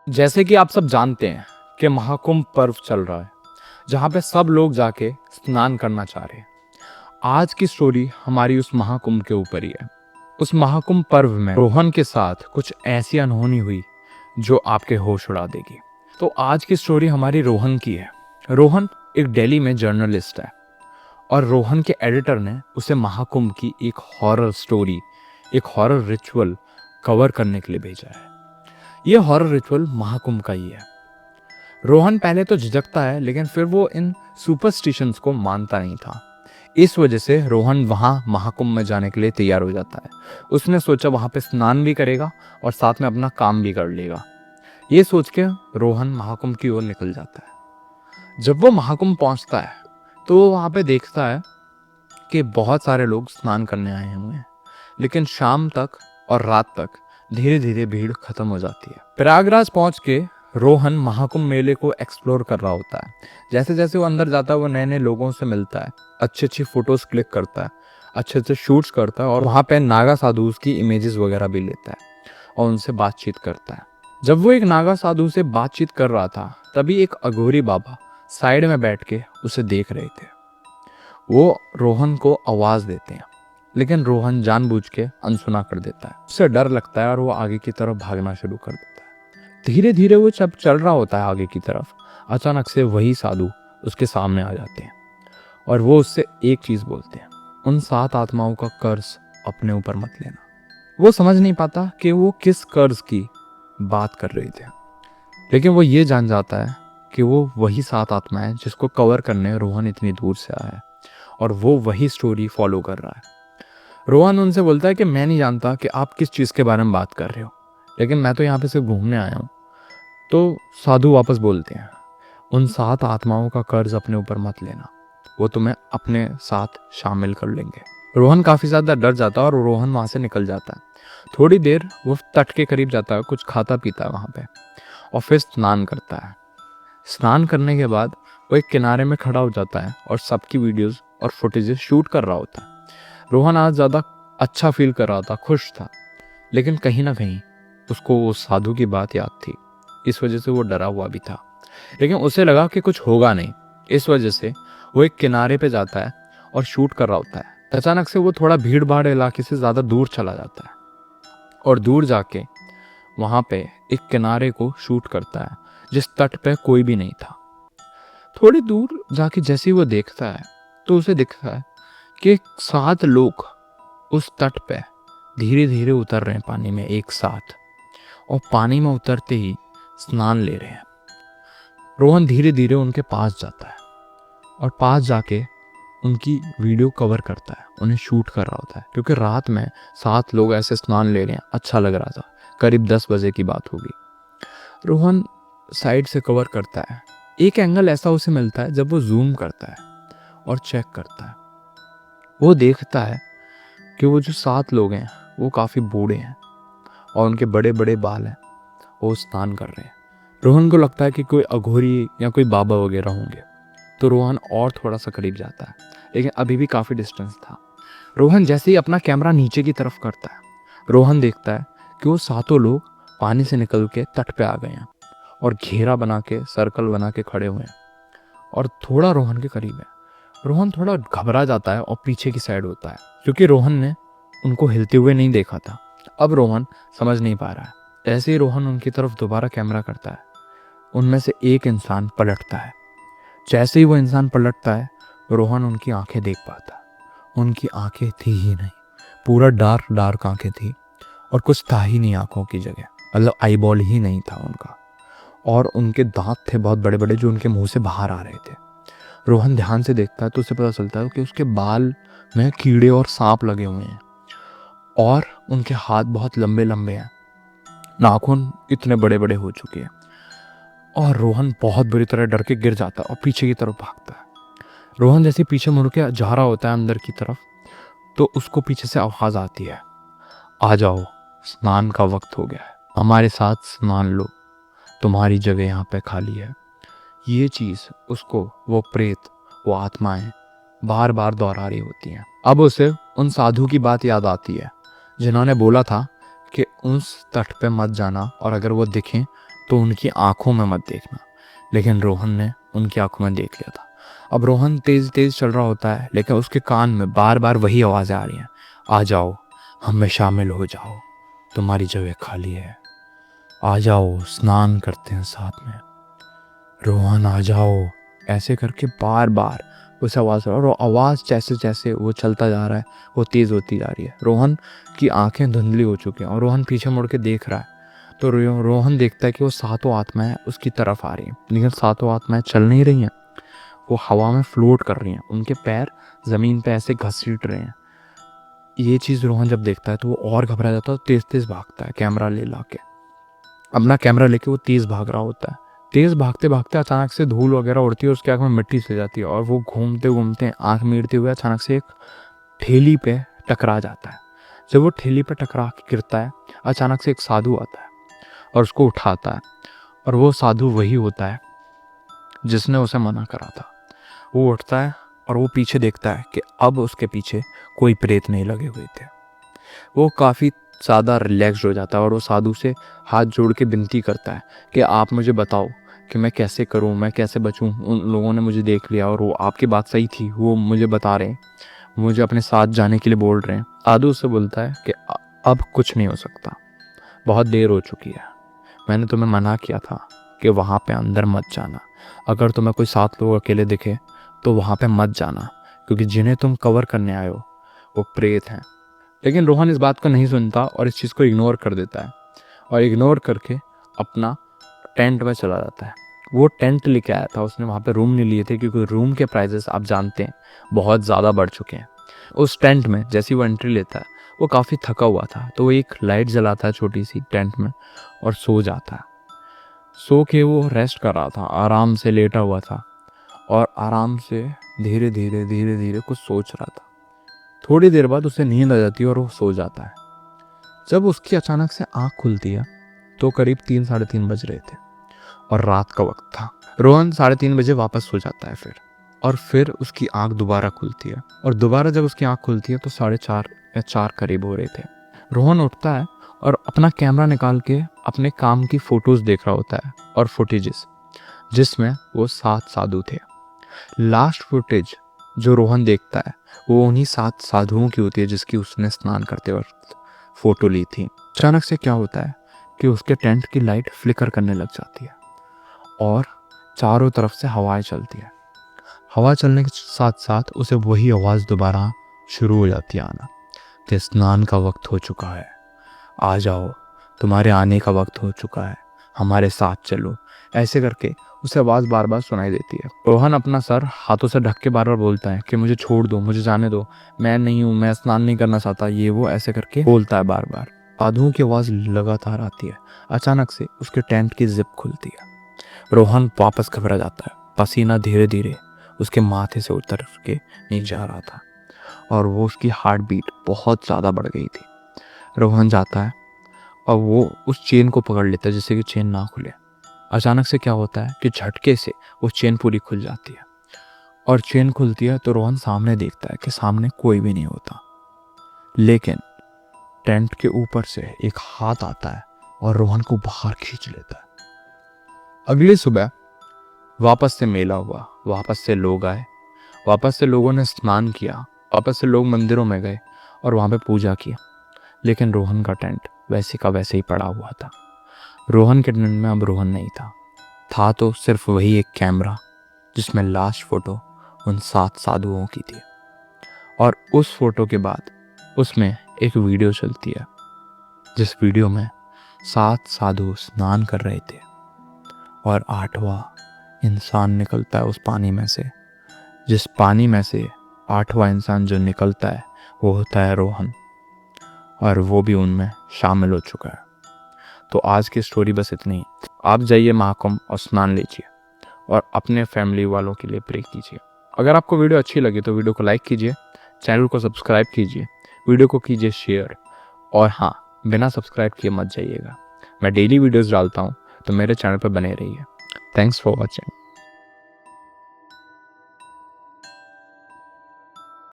जैसे कि आप सब जानते हैं कि महाकुंभ पर्व चल रहा है, जहाँ पे सब लोग जाके स्नान करना चाह रहे हैं। आज की स्टोरी हमारी उस महाकुंभ के ऊपर ही है। उस महाकुंभ पर्व में रोहन के साथ कुछ ऐसी अनहोनी हुई जो आपके होश उड़ा देगी। तो आज की स्टोरी हमारी रोहन की है। रोहन एक दिल्ली में जर्नलिस्ट है और रोहन के एडिटर ने उसे महाकुंभ की एक हॉरर स्टोरी, एक हॉरर रिचुअल कवर करने के लिए भेजा है। यह हॉरर रिचुअल महाकुंभ का ही है। रोहन पहले तो झिझकता है, लेकिन फिर वो इन सुपरस्टिशंस को मानता नहीं था। इस वजह से रोहन वहां महाकुंभ में जाने के लिए तैयार हो जाता है। उसने सोचा वहां पे स्नान भी करेगा और साथ में अपना काम भी कर लेगा। ये सोच के रोहन महाकुंभ की ओर निकल जाता है। जब वो महाकुंभ पहुंचता है तो वो वहां पे देखता है कि बहुत सारे लोग स्नान करने आए हुए हैं, लेकिन शाम तक और रात तक धीरे धीरे भीड़ खत्म हो जाती है। प्रयागराज पहुंच के रोहन महाकुंभ मेले को एक्सप्लोर कर रहा होता है। जैसे जैसे वो अंदर जाता है वो नए नए लोगों से मिलता है, अच्छी अच्छी फोटोज क्लिक करता है, अच्छे अच्छे शूट्स करता है और वहाँ पे नागा साधु की इमेजेस वगैरह भी लेता है और उनसे बातचीत करता है। जब वो एक नागा साधु से बातचीत कर रहा था तभी एक अघोरी बाबा साइड में बैठ के उसे देख रहे थे। वो रोहन को आवाज देते हैं, लेकिन रोहन जानबूझ के अनसुना कर देता है। उसे डर लगता है और वो आगे की तरफ भागना शुरू कर देता है। धीरे धीरे वो जब चल रहा होता है आगे की तरफ, अचानक से वही साधु उसके सामने आ जाते हैं और वो उससे एक चीज बोलते हैं, उन 7 आत्माओं का कर्ज अपने ऊपर मत लेना। वो समझ नहीं पाता कि वो किस कर्ज की बात कर रहे थे, लेकिन वो ये जान जाता है कि वो वही 7 आत्माएं जिसको कवर करने रोहन इतनी दूर से आया है और वो वही स्टोरी फॉलो कर रहा है। रोहन उनसे बोलता है कि मैं नहीं जानता कि आप किस चीज़ के बारे में बात कर रहे हो, लेकिन मैं तो यहाँ पे सिर्फ घूमने आया हूँ। तो साधु वापस बोलते हैं, उन 7 आत्माओं का कर्ज अपने ऊपर मत लेना, वो तुम्हें अपने साथ शामिल कर लेंगे। रोहन काफ़ी ज़्यादा डर जाता है और रोहन वहाँ से निकल जाता है। थोड़ी देर वो तट के करीब जाता है, कुछ खाता पीता है वहाँ पे और फिर स्नान करता है। स्नान करने के बाद वो एक किनारे में खड़ा हो जाता है और सबकी वीडियोस और फुटेजेस शूट कर रहा होता है। रोहन आज ज़्यादा अच्छा फील कर रहा था, खुश था, लेकिन कहीं ना कहीं उसको वो साधु की बात याद थी। इस वजह से वो डरा हुआ भी था, लेकिन उसे लगा कि कुछ होगा नहीं। इस वजह से वो एक किनारे पे जाता है और शूट कर रहा होता है। अचानक से वो थोड़ा भीड़ भाड़ इलाके से ज़्यादा दूर चला जाता है और दूर जाके वहाँ पे एक किनारे को शूट करता है जिस तट पे कोई भी नहीं था। थोड़ी दूर जाके जैसे ही वो देखता है तो उसे दिखता है कि 7 लोग उस तट पे धीरे धीरे उतर रहे हैं पानी में एक साथ, और पानी में उतरते ही स्नान ले रहे हैं। रोहन धीरे धीरे उनके पास जाता है और पास जाके उनकी वीडियो कवर करता है, उन्हें शूट कर रहा होता है, क्योंकि रात में 7 लोग ऐसे स्नान ले रहे हैं, अच्छा लग रहा था। करीब 10 बजे की बात होगी। रोहन साइड से कवर करता है। एक एंगल ऐसा उसे मिलता है जब वो जूम करता है और चेक करता है। वो देखता है कि वो जो 7 लोग हैं वो काफ़ी बूढ़े हैं और उनके बड़े बड़े बाल हैं। वो स्नान कर रहे हैं। रोहन को लगता है कि कोई अघोरी या कोई बाबा वगैरह होंगे, तो रोहन और थोड़ा सा करीब जाता है, लेकिन अभी भी काफ़ी डिस्टेंस था। रोहन जैसे ही अपना कैमरा नीचे की तरफ करता है, रोहन देखता है कि वो 7 लोग पानी से निकल के तट पे आ गए हैं और घेरा बना के, सर्कल बना के खड़े हुए हैं और थोड़ा रोहन के करीब है। रोहन थोड़ा घबरा जाता है और पीछे की साइड होता है, क्योंकि रोहन ने उनको हिलते हुए नहीं देखा था। अब रोहन समझ नहीं पा रहा है। ऐसे ही रोहन उनकी तरफ दोबारा कैमरा करता है। उनमें से एक इंसान पलटता है। जैसे ही वो इंसान पलटता है, रोहन उनकी आंखें देख पाता। उनकी आंखें थी ही नहीं, पूरा डार्क डार्क आंखें थी और कुछ था ही नहीं आंखों की जगह, मतलब आईबॉल ही नहीं था उनका। और उनके दांत थे बहुत बड़े बड़े जो उनके मुंह से बाहर आ रहे थे। रोहन ध्यान से देखता है तो उसे पता चलता है कि उसके बाल में कीड़े और सांप लगे हुए हैं और उनके हाथ बहुत लंबे लंबे हैं, नाखून इतने बड़े बड़े हो चुके हैं। और रोहन बहुत बुरी तरह डर के गिर जाता है और पीछे की तरफ भागता है। रोहन जैसे पीछे मुड़ के जा रहा होता है अंदर की तरफ, तो उसको पीछे से आवाज आती है, आ जाओ, स्नान का वक्त हो गया है, हमारे साथ स्नान लो, तुम्हारी जगह यहाँ पे खाली है। ये चीज़ उसको वो प्रेत, वो आत्माएं बार बार दोहरा रही होती हैं। अब उसे उन साधु की बात याद आती है जिन्होंने बोला था कि उस तट पे मत जाना और अगर वो दिखें तो उनकी आंखों में मत देखना। लेकिन रोहन ने उनकी आंखों में देख लिया था। अब रोहन तेज तेज चल रहा होता है, लेकिन उसके कान में बार बार वही आवाज़ें आ रही हैं, आ जाओ, हम में शामिल हो जाओ, तुम्हारी जगह खाली है, आ जाओ, स्नान करते हैं साथ में, रोहन आ जाओ। ऐसे करके बार बार उस आवाज़, और वो आवाज़ जैसे जैसे वो चलता जा रहा है वो तेज़ होती जा रही है। रोहन की आंखें धुंधली हो चुकी हैं और रोहन पीछे मुड़ के देख रहा है। तो रोहन देखता है कि वो सातों आत्माएं उसकी तरफ आ रही हैं, लेकिन सातों आत्माएं चल नहीं रही हैं, वो हवा में फ्लोट कर रही हैं, उनके पैर ज़मीन पे ऐसे घसीट रहे हैं। ये चीज़ रोहन जब देखता है तो वो और घबरा जाता है, तेज़ तेज़ भागता है, कैमरा ले ला के, अपना कैमरा लेके वो तेज़ भाग रहा होता है। तेज़ भागते भागते अचानक से धूल वगैरह उड़ती है, उसकी आँख में मिट्टी से जाती है और वो घूमते घूमते आँख मीड़ते हुए अचानक से एक ठेली पे टकरा जाता है। जब वो ठेली पे टकरा के गिरता है, अचानक से एक साधु आता है और उसको उठाता है, और वो साधु वही होता है जिसने उसे मना करा था। वो उठता है और वो पीछे देखता है कि अब उसके पीछे कोई प्रेत नहीं लगे हुए थे। वो काफ़ी ज़्यादा रिलैक्स्ड हो जाता है और वो साधु से हाथ जोड़ के विनती करता है कि आप मुझे बताओ कि मैं कैसे करूं, मैं कैसे बचूं। उन लोगों ने मुझे देख लिया और वो आपकी बात सही थी, वो मुझे बता रहे हैं, मुझे अपने साथ जाने के लिए बोल रहे हैं। साधु उससे बोलता है कि अब कुछ नहीं हो सकता, बहुत देर हो चुकी है, मैंने तुम्हें मना किया था कि वहाँ पे अंदर मत जाना, अगर तुम्हें कोई 7 लोग अकेले दिखे तो वहाँ पे मत जाना, क्योंकि जिन्हें तुम कवर करने आए हो वो प्रेत हैं। लेकिन रोहन इस बात को नहीं सुनता और इस चीज़ को इग्नोर कर देता है, और इग्नोर करके अपना टेंट में चला जाता है। वो टेंट लेके आया था, उसने वहाँ पे रूम नहीं लिए थे, क्योंकि रूम के प्राइजेस आप जानते हैं बहुत ज़्यादा बढ़ चुके हैं। उस टेंट में जैसे वो एंट्री लेता है, वो काफ़ी थका हुआ था, तो वो एक लाइट जलाता है छोटी सी टेंट में और सो जाता है। सो के वो रेस्ट कर रहा था, आराम से लेटा हुआ था और आराम से धीरे धीरे कुछ सोच रहा था। थोड़ी देर बाद उसे नींद आ जाती है और वो सो जाता है। जब उसकी अचानक से आँख खुलती है तो करीब 3 साढ़े 3 बज रहे थे और रात का वक्त था। रोहन 3:30 बजे वापस सो जाता है और फिर उसकी आँख दोबारा खुलती है, और दोबारा जब उसकी आँख खुलती है तो 4:30 या 4 करीब हो रहे थे। रोहन उठता है और अपना कैमरा निकाल के अपने काम की फ़ोटोज़ देख रहा होता है और फुटेजेस, जिसमें वो 7 साधु थे। लास्ट फुटेज जो रोहन देखता है वो उन्हीं 7 साधुओं की होती है जिसकी उसने स्नान करते वक्त फ़ोटो ली थी। अचानक से क्या होता है कि उसके टेंट की लाइट फ्लिकर करने लग जाती है और चारों तरफ से हवाएं चलती है। हवा चलने के साथ साथ उसे वही आवाज़ दोबारा शुरू हो जाती है आना कि स्नान का वक्त हो चुका है, आ जाओ, तुम्हारे आने का वक्त हो चुका है, हमारे साथ चलो। ऐसे करके उसे आवाज़ बार बार सुनाई देती है। रोहन अपना सर हाथों से ढक के बार बार बोलता है कि मुझे छोड़ दो, मुझे जाने दो, मैं नहीं हूँ, मैं स्नान नहीं करना चाहता, ये वो ऐसे करके बोलता है बार बार। साधुओं की आवाज़ लगातार आती है। अचानक से उसके टेंट की जिप खुलती है। रोहन वापस घबरा जाता है, पसीना धीरे धीरे उसके माथे से उतर के नीचे जा रहा था और वो उसकी हार्ट बीट बहुत ज़्यादा बढ़ गई थी। रोहन जाता है और वो उस चेन को पकड़ लेता है जिससे कि चेन ना खुले। अचानक से क्या होता है कि झटके से वो चेन पूरी खुल जाती है, और चेन खुलती है तो रोहन सामने देखता है कि सामने कोई भी नहीं होता, लेकिन टेंट के ऊपर से एक हाथ आता है और रोहन को बाहर खींच लेता है। अगली सुबह वापस से मेला हुआ, वापस से लोग आए, वापस से लोगों ने स्नान किया, वापस से लोग मंदिरों में गए और वहाँ पे पूजा की। लेकिन रोहन का टेंट वैसे का वैसे ही पड़ा हुआ था। रोहन के टेंट में अब रोहन नहीं था तो सिर्फ वही एक कैमरा जिसमें लास्ट फोटो उन 7 साधुओं की थी। और उस फोटो के बाद उसमें एक वीडियो चलती है, जिस वीडियो में 7 साधु स्नान कर रहे थे और 8वां इंसान निकलता है उस पानी में से। जिस पानी में से 8वां इंसान जो निकलता है वो होता है रोहन, और वो भी उनमें शामिल हो चुका है। तो आज की स्टोरी बस इतनी। आप जाइए महाकुंभ और स्नान लीजिए और अपने फैमिली वालों के लिए प्रे कीजिए। अगर आपको वीडियो अच्छी लगी तो वीडियो को लाइक कीजिए, चैनल को सब्सक्राइब कीजिए, वीडियो को कीजिए शेयर, और हाँ, बिना सब्सक्राइब किए मत जाइएगा। मैं डेली वीडियोस डालता हूँ तो मेरे चैनल पर बने रहिए। Thanks for watching.